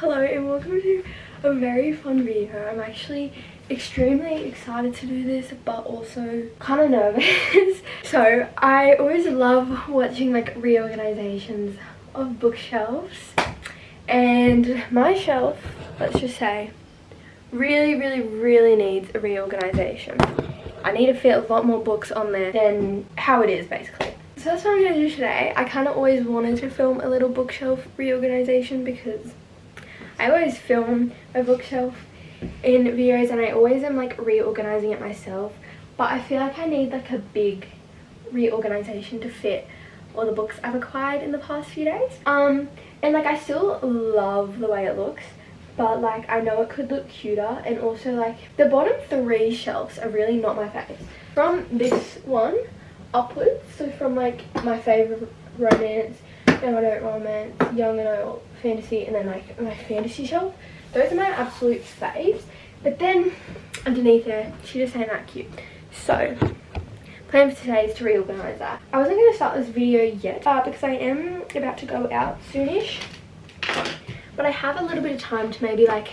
Hello and welcome to a very fun video. I'm actually extremely excited to do this but also kind of nervous. So I always love watching like reorganizations of bookshelves, and my shelf, let's just say, really needs a reorganization. I need to fit a lot more books on there than how it is basically. So that's what I'm going to do today. I kind of always wanted to film a little bookshelf reorganization because I always film my bookshelf in videos and I always am like reorganizing it myself, but I feel like I need like a big reorganization to fit all the books I've acquired in the past few days. And like I still love the way it looks, but like I know it could look cuter, and also like the bottom 3 shelves are really not my fave. From this one upwards, so from like my favorite romance, young adult romance, young adult fantasy, and then like my fantasy shelf, those are my absolute faves. But then underneath there, she just ain't that cute. So plan for today is to reorganize that. I wasn't going to start this video yet because I am about to go out soonish, but I have a little bit of time to maybe like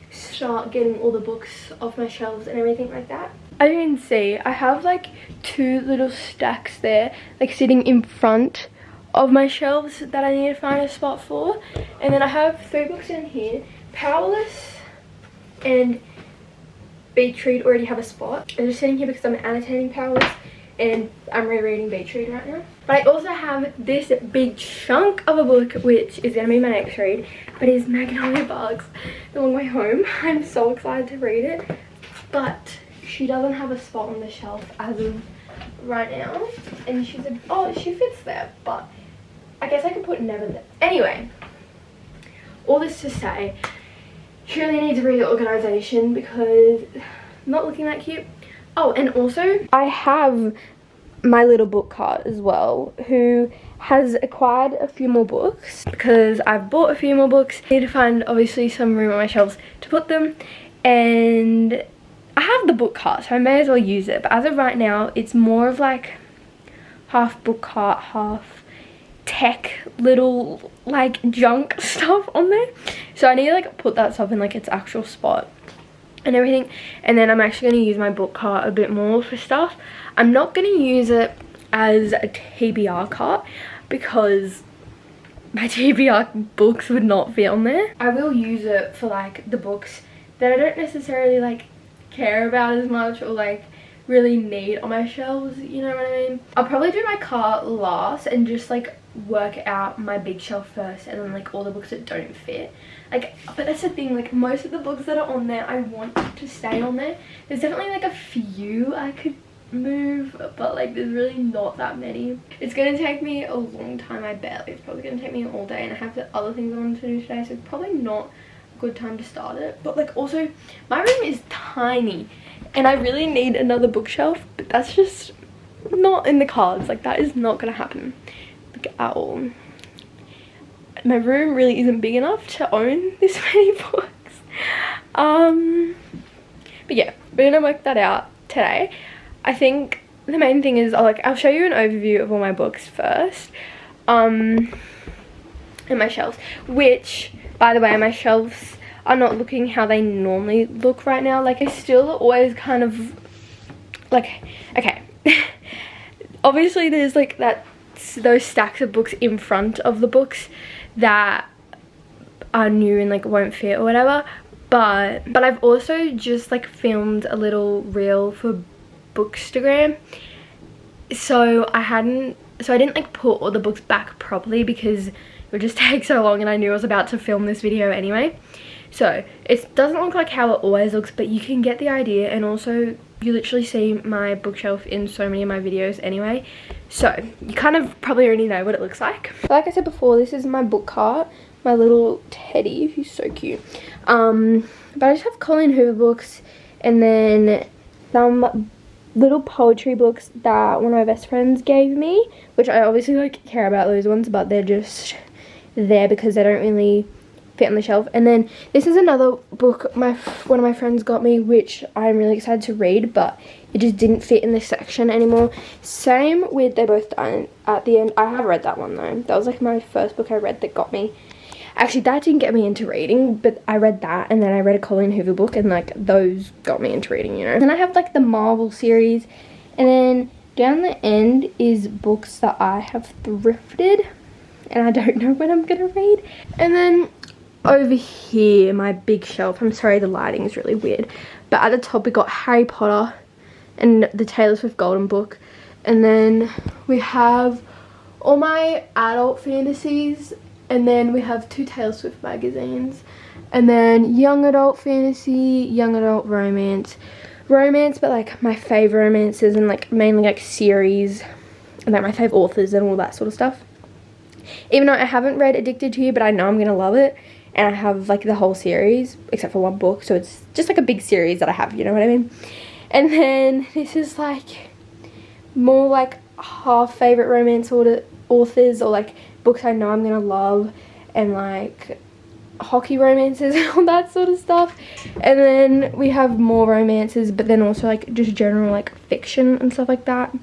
start getting all the books off my shelves and everything like that. As you can see, I have like 2 little stacks there like sitting in front of my shelves that I need to find a spot for, and then I have 3 books in here. Powerless and Beach Read already have a spot. I'm just sitting here because I'm annotating Powerless and I'm rereading Beach Read right now. But I also have this big chunk of a book which is going to be my next read, but it is Magnolia Bugs, The Long Way Home. I'm so excited to read it, but she doesn't have a spot on the shelf as of right now, and she said, oh, she fits there, but I guess I could put Never there. Anyway, all this to say, she really needs a reorganization because not looking that cute. Oh, and also I have my little book cart as well, who has acquired a few more books because I've bought a few more books. I need to find obviously some room on my shelves to put them, and I have the book cart, so I may as well use it. But as of right now, it's more of like half book cart, half tech little like junk stuff on there. So I need to like put that stuff in like its actual spot and everything. And then I'm actually going to use my book cart a bit more for stuff. I'm not going to use it as a TBR cart because my TBR books would not fit on there. I will use it for like the books that I don't necessarily like care about as much or like really need on my shelves, you know what I mean? I'll probably do my cart last and just like work out my big shelf first, and then like all the books that don't fit. Like, but that's the thing, like most of the books that are on there I want to stay on there. There's definitely like a few I could move, but like there's really not that many. It's gonna take me a long time, I bet. It's probably gonna take me all day, and I have the other things I want to do today, so it's probably not a good time to start it. But like also my room is tiny and I really need another bookshelf, but that's just not in the cards. Like that is not gonna happen like at all. My room really isn't big enough to own this many books. But yeah, we're gonna work that out today. I think the main thing is I'll show you an overview of all my books first, and my shelves, which by the way my shelves are not looking how they normally look right now. Like I still always kind of like, okay obviously there's like those stacks of books in front of the books that are new and like won't fit or whatever, but I've also just like filmed a little reel for Bookstagram, so I didn't like put all the books back properly because it would just take so long, and I knew I was about to film this video anyway. So it doesn't look like how it always looks, but you can get the idea. And also you literally see my bookshelf in so many of my videos anyway, so you kind of probably already know what it looks like. Like I said before, this is my book cart, my little teddy, he's so cute. But I just have Colleen Hoover books, and then some little poetry books that one of my best friends gave me, which I obviously like care about those ones, but they're just there because they don't really fit on the shelf. And then this is another book one of my friends got me, which I'm really excited to read, but it just didn't fit in this section anymore. Same with They Both Die at the End. I have read that one though. That was like my first book I read that got me Actually, that didn't get me into reading, but I read that, and then I read a Colleen Hoover book, and like those got me into reading, you know. Then I have like the Marvel series, and then down the end is books that I have thrifted, and I don't know when I'm gonna read. And then over here, my big shelf, I'm sorry the lighting is really weird, but at the top we got Harry Potter and the Taylor Swift Golden Book, and then we have all my adult fantasies, and then we have 2 Taylor Swift magazines, and then young adult fantasy, young adult romance, but like my favorite romances, and like mainly like series, and like my favorite authors and all that sort of stuff. Even though I haven't read Addicted to You, but I know I'm gonna love it, and I have like the whole series except for one book, so it's just like a big series that I have, you know what I mean. And then this is like more like half favorite romance authors, or like books I know I'm gonna love, and like hockey romances and all that sort of stuff. And then we have more romances, but then also like just general like fiction and stuff like that.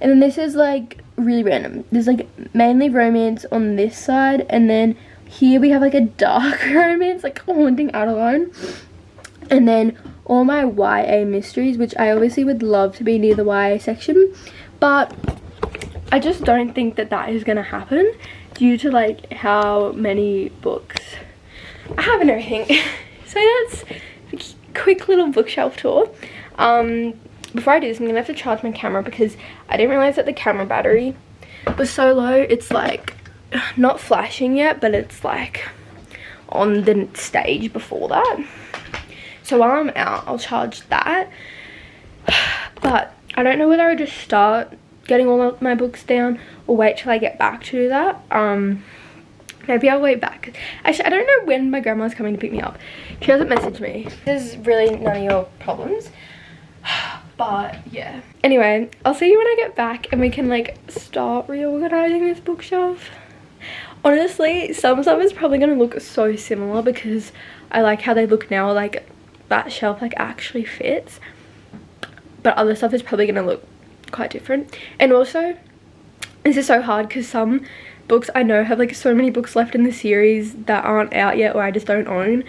And then this is like really random. There's like mainly romance on this side, and then here we have like a dark romance, like Haunting Adeline, and then all my YA mysteries, which I obviously would love to be near the YA section, but I just don't think that that is gonna happen due to like how many books I have and everything. So that's a quick little bookshelf tour. Before I do this, I'm gonna have to charge my camera because I didn't realize that the camera battery was so low. It's like not flashing yet, but it's like on the stage before that. So while I'm out, I'll charge that. But I don't know whether I just start getting all of my books down or wait till I get back to do that. Maybe I'll wait back. Actually, I don't know when my grandma's coming to pick me up. She hasn't messaged me. This is really none of your problems. But yeah. Anyway, I'll see you when I get back and we can like start reorganizing this bookshelf. Honestly, some stuff is probably gonna look so similar because I like how they look now, like that shelf like actually fits. But other stuff is probably gonna look quite different. And also, this is so hard because some books I know have like so many books left in the series that aren't out yet or I just don't own.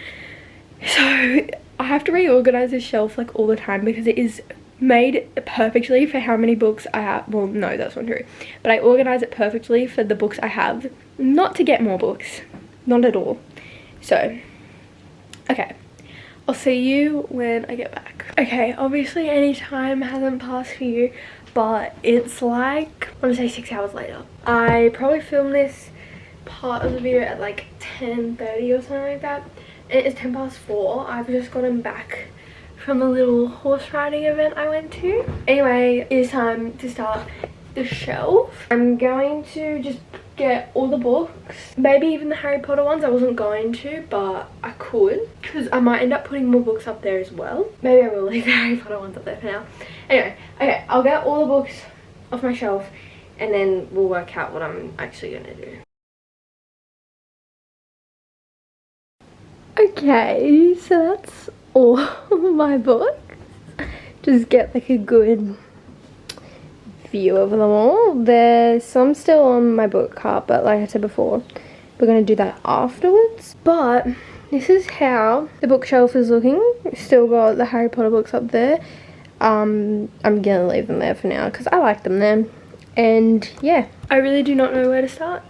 So I have to reorganize this shelf like all the time because it is made perfectly for how many books I have. Well, no, that's not true, but I organize it perfectly for the books I have, not to get more books, not at all. So okay, I'll see you when I get back. Okay, obviously any time hasn't passed for you, but it's like, I want to say 6 hours later. I probably filmed this part of the video at like 10:30 or something like that. It is 4:10. I've just gotten back from a little horse riding event I went to. Anyway, it is time to start the shelf. I'm going to just get all the books, maybe even the Harry Potter ones. I wasn't going to, but I could because I might end up putting more books up there as well. Maybe I will leave the Harry Potter ones up there for now. Anyway, okay, I'll get all the books off my shelf and then we'll work out what I'm actually gonna do. Okay, so that's all of my books. Just get like a good view of them all. There's some still on my book cart, but like I said before, we're gonna do that afterwards. But this is how the bookshelf is looking. Still got the Harry Potter books up there. I'm gonna leave them there for now because I like them there. And yeah, I really do not know where to start.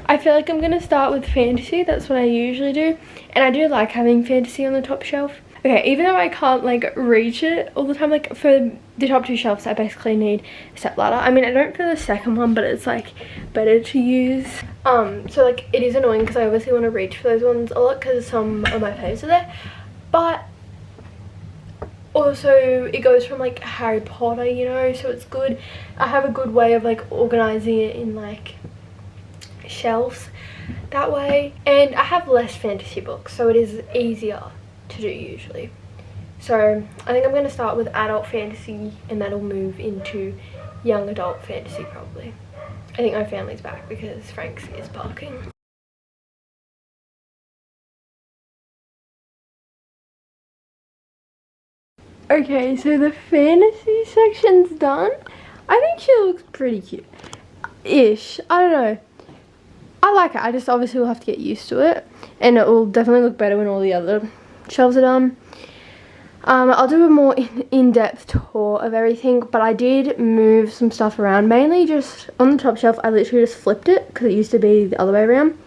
I feel like I'm gonna start with fantasy. That's what I usually do, and I do like having fantasy on the top shelf. Okay, even though I can't like reach it all the time, like for the top 2 shelves I basically need a step ladder. I mean, I don't for the second one, but it's like better to use. So like it is annoying because I obviously want to reach for those ones a lot because some of my favorites are there, but also it goes from like Harry Potter, you know, so it's good. I have a good way of like organizing it in like shelves that way, and I have less fantasy books, so it is easier to do usually. So I think I'm going to start with adult fantasy and that'll move into young adult fantasy probably. I think my family's back because Frank's is barking. Okay, so the fantasy section's done. I think she looks pretty cute ish. I don't know, I like it. I just obviously will have to get used to it, and it will definitely look better when all the other shelves are done. I'll do a more in-depth tour of everything, but I did move some stuff around, mainly just on the top shelf. I literally just flipped it because it used to be the other way around.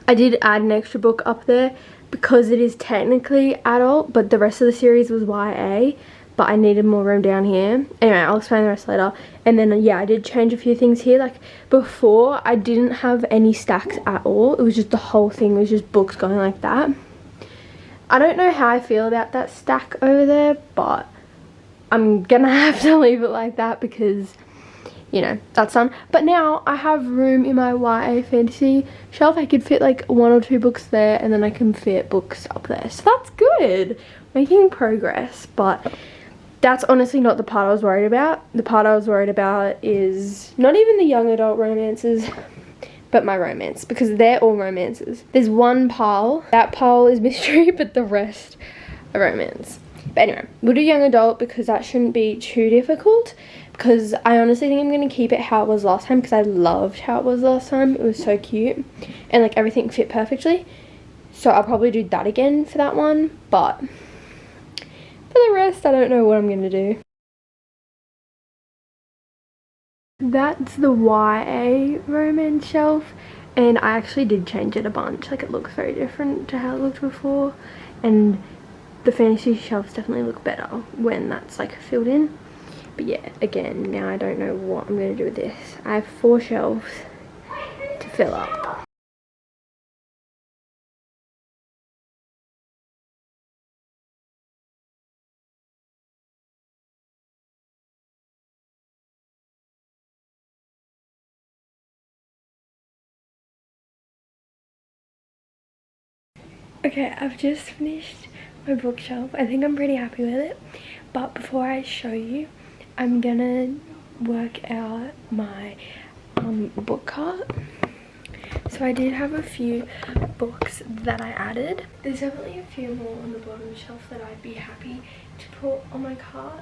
I did add an extra book up there because it is technically adult, but the rest of the series was YA, but I needed more room down here. Anyway, I'll explain the rest later. And then yeah, I did change a few things here. Like before, I didn't have any stacks at all. It was just the whole thing was just books going like that. I don't know how I feel about that stack over there, but I'm gonna have to leave it like that because, you know, that's done. But now I have room in my YA fantasy shelf. I could fit like 1 or 2 books there, and then I can fit books up there. So that's good. Making progress. But that's honestly not the part I was worried about. The part I was worried about is not even the young adult romances, but my romance, because they're all romances. There's one pile. That pile is mystery, but the rest are romance. But anyway, we'll do young adult because that shouldn't be too difficult, because I honestly think I'm going to keep it how it was last time, because I loved how it was last time. It was so cute and like everything fit perfectly. So I'll probably do that again for that one, but for the rest I don't know what I'm going to do. That's the YA romance shelf, and I actually did change it a bunch. Like it looks very different to how it looked before, and the fantasy shelves definitely look better when that's like filled in. But yeah, again, now I don't know what I'm going to do with this. I have 4 shelves to fill up. Okay, I've just finished my bookshelf. I think I'm pretty happy with it. But before I show you, I'm gonna work out my book cart. So I did have a few books that I added. There's definitely a few more on the bottom shelf that I'd be happy to put on my cart,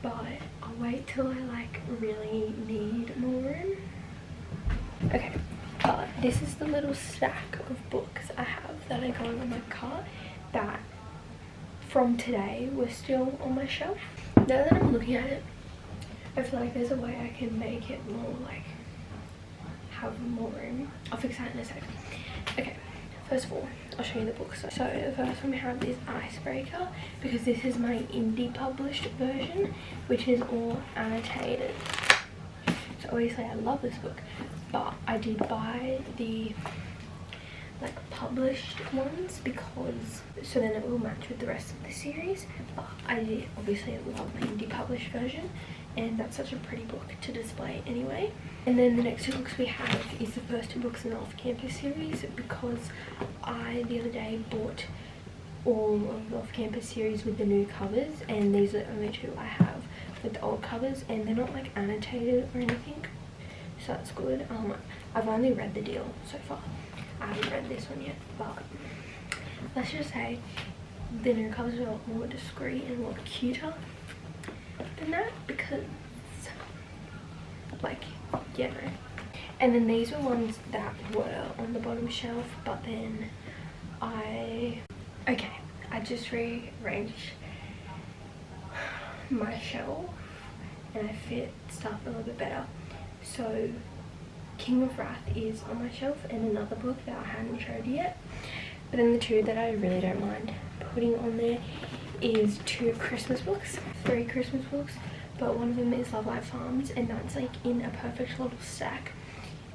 but I'll wait till I like really need more room. Okay, but this is the little stack of books I have that are going on my cart that from today were still on my shelf. Now that I'm looking at it, I feel like there's a way I can make it more like have more room. I'll fix that in a second. Okay, first of all, I'll show you the books. So the first one we have is Icebreaker, because this is my indie published version, which is all annotated. So obviously I love this book, but I did buy the like published ones because so then it will match with the rest of the series. But I obviously love my indie published version, and that's such a pretty book to display anyway. And then the next 2 books we have is the first 2 books in the off-campus series, because I the other day bought all of the off-campus series with the new covers, and these are the only 2 I have with the old covers, and they're not like annotated or anything, so that's good. I've only read the deal so far. I haven't read this one yet, but let's just say the new covers are a lot more discreet and a lot cuter than that, because like, you know. And then these were ones that were on the bottom shelf, but then I just rearranged my shelf and I fit stuff a little bit better. So King of Wrath is on my shelf, and another book that I hadn't showed yet. But then the 2 that I really don't mind putting on there is 2 Christmas books, 3 Christmas books, but one of them is Love Life Farms, and that's like in a perfect little stack,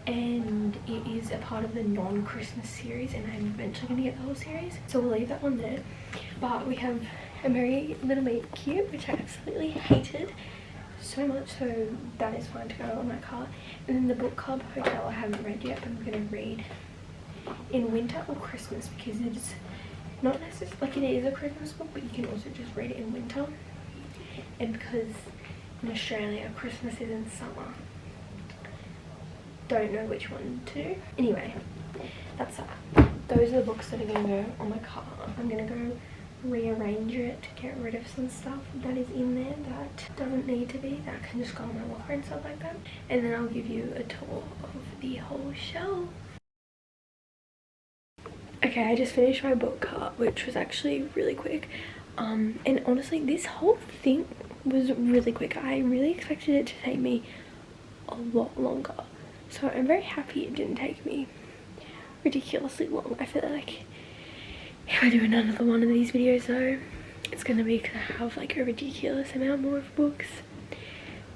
and it is a part of the non-Christmas series, and I'm eventually going to get the whole series, so we'll leave that one there. But we have a Merry Little Meat Cute, which I absolutely hated so much, so that is fine to go on my cart. And then the Book Club Hotel I haven't read yet, but I'm going to read in winter or Christmas, because it's not necessarily like it is a Christmas book, but you can also just read it in winter, and because in Australia Christmas is in summer, don't know which one to do. Anyway, that's that. Those are the books that are going to go on my cart. I'm going to go rearrange it to get rid of some stuff that is in there that doesn't need to be, that can just go on my locker and stuff like that. And then I'll give you a tour of the whole shelf. Okay, I just finished my book cart, which was actually really quick. And honestly, this whole thing was really quick. I really expected it to take me a lot longer. So I'm very happy it didn't take me ridiculously long. I feel like if I do another one of these videos though, it's gonna be because I have like a ridiculous amount more of books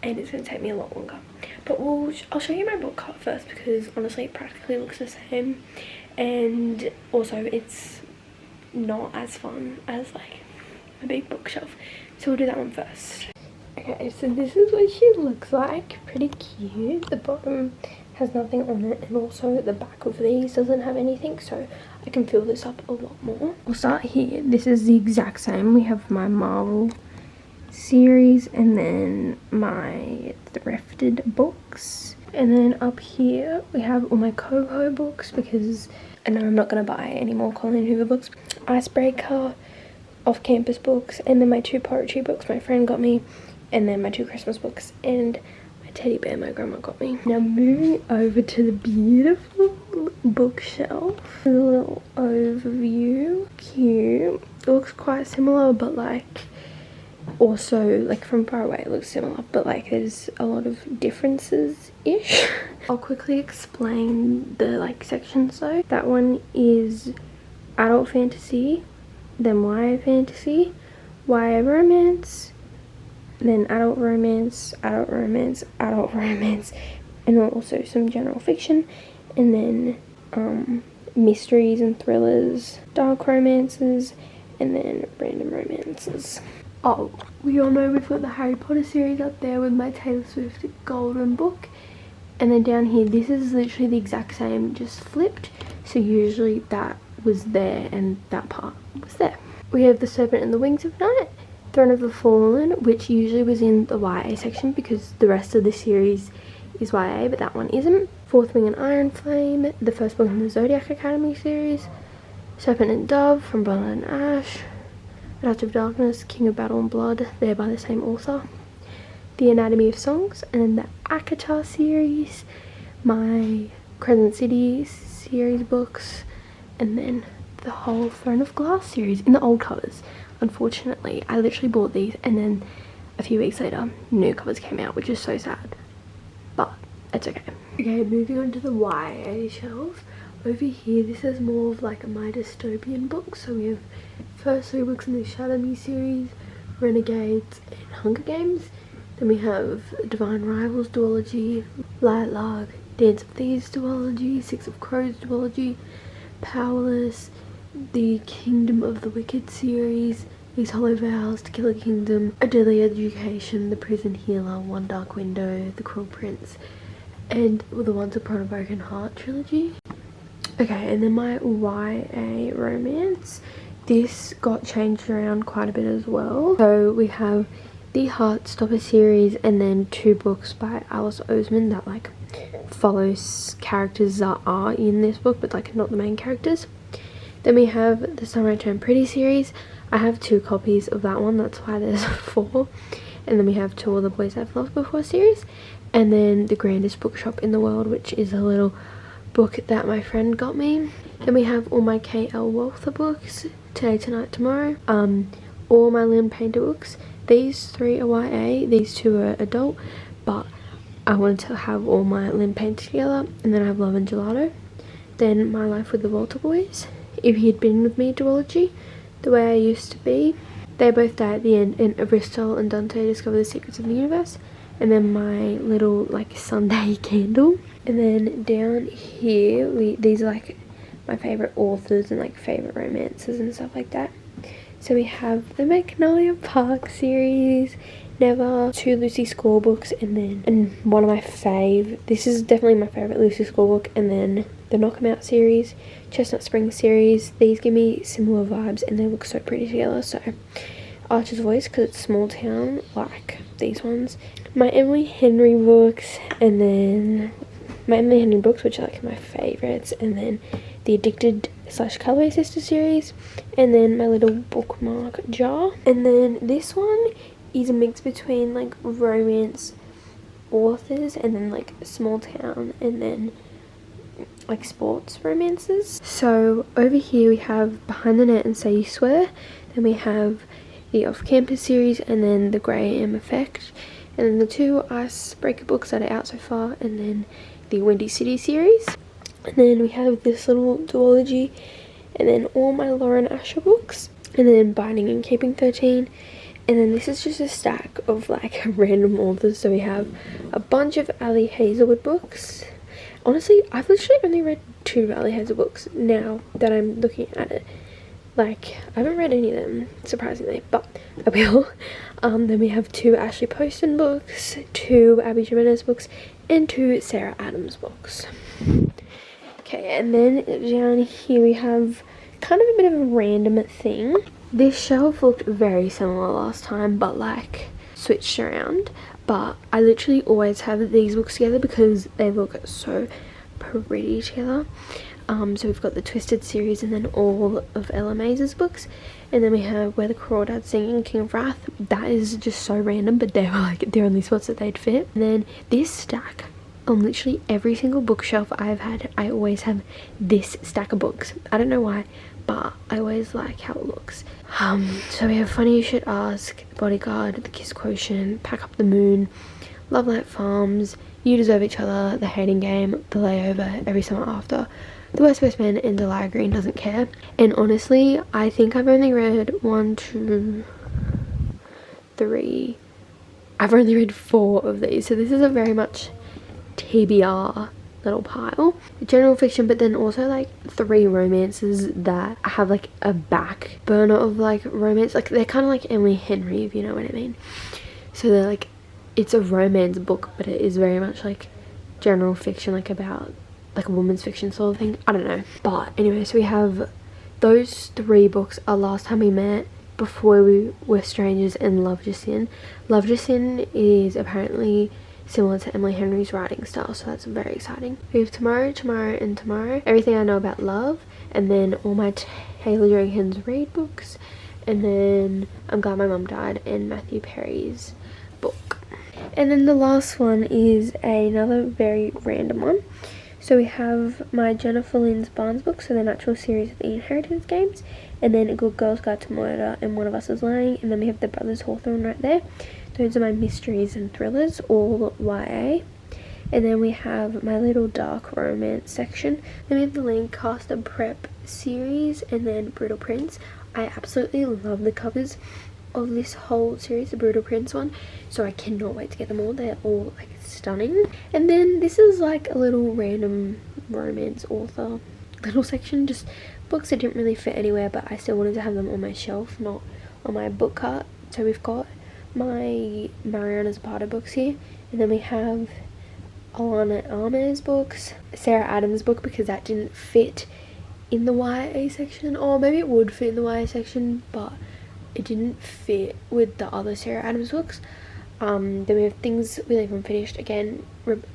and it's gonna take me a lot longer. But I'll show you my book cart first because honestly it practically looks the same, and also it's not as fun as like a big bookshelf. So we'll do that one first. Okay, so this is what she looks like. Pretty cute. The bottom has nothing on it, and also the back of these doesn't have anything, so I can fill this up a lot more. We'll start here. This is the exact same. We have my Marvel series and then my thrifted books, and then up here we have all my Coho books because I know I'm not going to buy any more Colin Hoover books. Icebreaker, off-campus books, and then my 2 poetry books my friend got me, and then my 2 Christmas books, and my teddy bear my grandma got me. Now moving over to the beautiful bookshelf. A little overview. Cute. It looks quite similar, but like also like from far away it looks similar, but like there's a lot of differences ish. I'll quickly explain the like sections though. That one is adult fantasy, then YA fantasy, YA romance, then adult romance, adult romance, adult romance, and then also some general fiction, and then mysteries and thrillers, dark romances, and then random romances. Oh, we all know we've got the Harry Potter series up there with my Taylor Swift Golden Book, and then down here this is literally the exact same, just flipped, so usually that was there and that part was there. We have The Serpent and the Wings of Night, Throne of the Fallen, which usually was in the YA section because the rest of the series is YA, but that one isn't. Fourth Wing and Iron Flame, the first book in the Zodiac Academy series, Serpent and Dove from Blood and Ash, Touch of Darkness, King of Battle and Blood, they're by the same author. The Anatomy of Songs, and then the Akatar series, my Crescent City series books, and then the whole Throne of Glass series in the old covers. Unfortunately, I literally bought these and then a few weeks later, new covers came out, which is so sad, but it's okay. Okay, moving on to the YA shelf. Over here, this is more of like my dystopian books. So we have first 3 books in the Shadow Me series, Renegades and Hunger Games. Then we have Divine Rivals duology, Lilac, Dance of Thieves duology, Six of Crows duology, Powerless, the Kingdom of the Wicked series, These Hollow Vows, To Kill a Kingdom, A Deadly Education, The Prison Healer, One Dark Window, The Cruel Prince, and the Once Upon a Broken Heart trilogy. Okay, and then my YA romance, this got changed around quite a bit as well. So we have the Heartstopper series and then 2 books by Alice Oseman that like follows characters that are in this book but like not the main characters. Then we have the Summer I Turned Pretty series. I have 2 copies of that one, that's why there's 4. And then we have 2 of the Boys I've Loved Before series, and then The Grandest Bookshop in the World, which is a little book that my friend got me. Then we have all my K.L. Walther books, Today, Tonight, Tomorrow, all my Lynn Painter books. These 3 are YA, these 2 are adult, but I wanted to have all my Lynn Painter together. And then I have Love and Gelato, then My Life with the Walter Boys, If He Had Been With Me duology, The Way I Used to Be, They Both Die at the End, and Bristol and Dante Discover the Secrets of the Universe, and then my little like Sunday candle. And then down here these are like my favorite authors and like favorite romances and stuff like that. So we have the Magnolia Park series, Never, 2 Lucy Score books, and one of my this is definitely my favorite Lucy Score book, and then the Knock 'Em Out series, Chestnut Spring series. These give me similar vibes and they look so pretty together. So Archer's Voice, because it's small town, like these ones. My Emily Henry books, and then my Emily Henry books, which are like my favorites, and then the Addicted / Colourway Sister series, and then my little bookmark jar. And then this one is a mix between like romance authors and then like small town, and then like sports romances. So over here we have Behind the Net and Say You Swear. Then we have the Off Campus series, and then the Graham Effect, and then the 2 icebreaker books that are out so far, and then the Windy City series. And then we have this little duology, and then all my Lauren Asher books, and then Binding and Keeping 13. And then this is just a stack of like random authors. So we have a bunch of Ali Hazelwood books. Honestly, I've literally only read 2 Ali Hazelwood books now that I'm looking at it. Like, I haven't read any of them, surprisingly, but I will. Then we have 2 Ashley Poston books, 2 Abby Jimenez books, and 2 Sarah Adams books. Okay, and then down here we have kind of a bit of a random thing. This shelf looked very similar last time, but like switched around. But I literally always have these books together because they look so pretty together. So we've got the Twisted series, and then all of Ella Mays's books. And then we have Where the Crawdads Sing and King of Wrath. That is just so random, but they were like the only spots that they'd fit. And then this stack, on literally every single bookshelf I've had, I always have this stack of books. I don't know why, but I always like how it looks. So we have Funny You Should Ask, Bodyguard, The Kiss Quotient, Pack Up the Moon, Love Light Farms, You Deserve Each Other, The Hating Game, The Layover, Every Summer After, The West West Man, and Delia Green Doesn't Care. And honestly, I think I've only read 1, 2, 3. I've only read 4 of these, so this is a very much TBR little pile. General fiction, but then also like 3 romances that have like a back burner of like romance. Like they're kind of like Emily Henry, if you know what I mean. So they're like, it's a romance book, but it is very much like general fiction, like about like a woman's fiction sort of thing. I don't know. But anyway, so we have those 3 books are Last Time We Met, Before We Were Strangers, and Love Just In. Love Just In is apparently similar to Emily Henry's writing style, so that's very exciting. We have Tomorrow, Tomorrow, and Tomorrow, Everything I Know About Love, and then all my Taylor Jenkins Reid books, and then I'm Glad My Mum Died, and Matthew Perry's book. And then the last one is another very random one. So we have my Jennifer Lynn's Barnes books, so the Natural series of the Inheritance Games, and then A Good Girl's Guide to Murder, and One of Us Is Lying, and then we have the Brothers Hawthorne right there. Those are my mysteries and thrillers, all YA. And then we have my little dark romance section. Then we have the Lancaster Prep series, and then Brutal Prince. I absolutely love the covers of this whole series, the Brutal Prince one, so I cannot wait to get them all. They're all like stunning. And then this is like a little random romance author little section, just books that didn't really fit anywhere, but I still wanted to have them on my shelf, not on my book cart. So we've got my Mariana Zapata books here, and then we have Alana Armour's books, Sarah Adams' book, because that didn't fit in the YA section, or maybe it would fit in the YA section, but it didn't fit with the other Sarah Adams books. Then we have Things We Leave Unfinished again.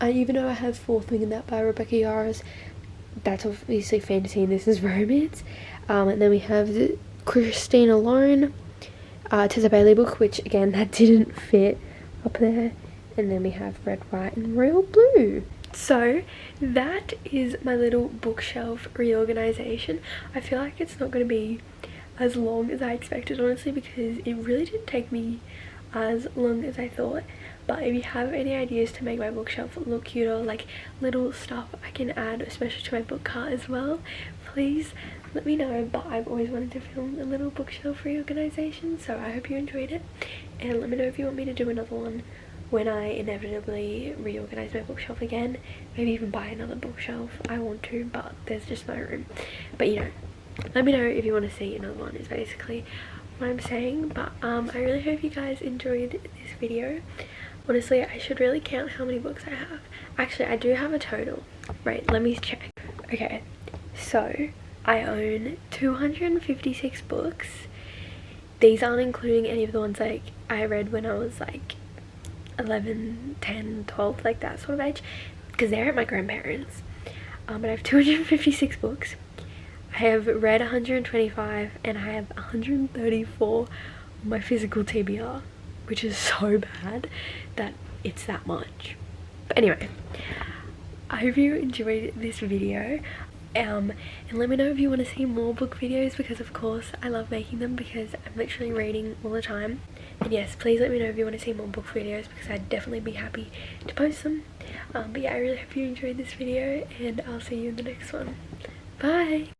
Even though I have Fourth Wing in that by Rebecca Yarros, that's obviously fantasy and this is romance. And then we have the Christine Alone, Tessa Bailey book, which again that didn't fit up there. And then we have Red, White and Royal Blue. So that is my little bookshelf reorganization. I feel like it's not going to be as long as I expected, honestly, because it really didn't take me as long as I thought. But if you have any ideas to make my bookshelf look cuter, like little stuff I can add, especially to my book cart as well, please let me know. But I've always wanted to film a little bookshelf reorganization, so I hope you enjoyed it, and let me know if you want me to do another one when I inevitably reorganize my bookshelf again. Maybe even buy another bookshelf. I want to, but there's just no room. But you know, let me know if you want to see another one, is basically what I'm saying. But I really hope you guys enjoyed this video. Honestly, I should really count how many books I have. Actually, I do have a total. Right, let me check. Okay, so I own 256 books. These aren't including any of the ones like I read when I was like 11, 10, 12, like that sort of age, because they're at my grandparents'. But I have 256 books. I have read 125, and I have 134 on my physical TBR, which is so bad that it's that much. But anyway, I hope you enjoyed this video. And let me know if you want to see more book videos, because of course I love making them because I'm literally reading all the time. And yes, please let me know if you want to see more book videos because I'd definitely be happy to post them. But yeah, I really hope you enjoyed this video and I'll see you in the next one. Bye!